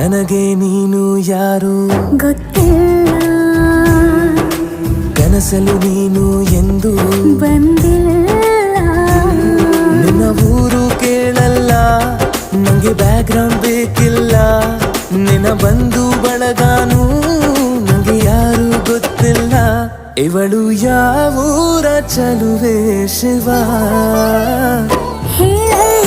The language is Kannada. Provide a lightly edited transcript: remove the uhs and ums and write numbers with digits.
ನನಗೆ ನೀನು ಯಾರು ಗೊತ್ತಿಲ್ಲ, ಕನಸಲು ನೀನು ಎಂದು ಬಂದಿಲ್ಲ. ನಿನ್ನ ಊರು ಕೇಳಲ್ಲ, ನಂಗೆ ಬ್ಯಾಕ್ಗ್ರೌಂಡ್ ಬೇಕಿಲ್ಲ. ನಿನ್ನ ಬಂಧು ಬಳಗಾನು ನಂಗೆ ಯಾರು ಗೊತ್ತಿಲ್ಲ. ಇವಳು ಯಾವೂರ ಚಲುವೆ ಶಿವ ಹೇಳಲ್ಲ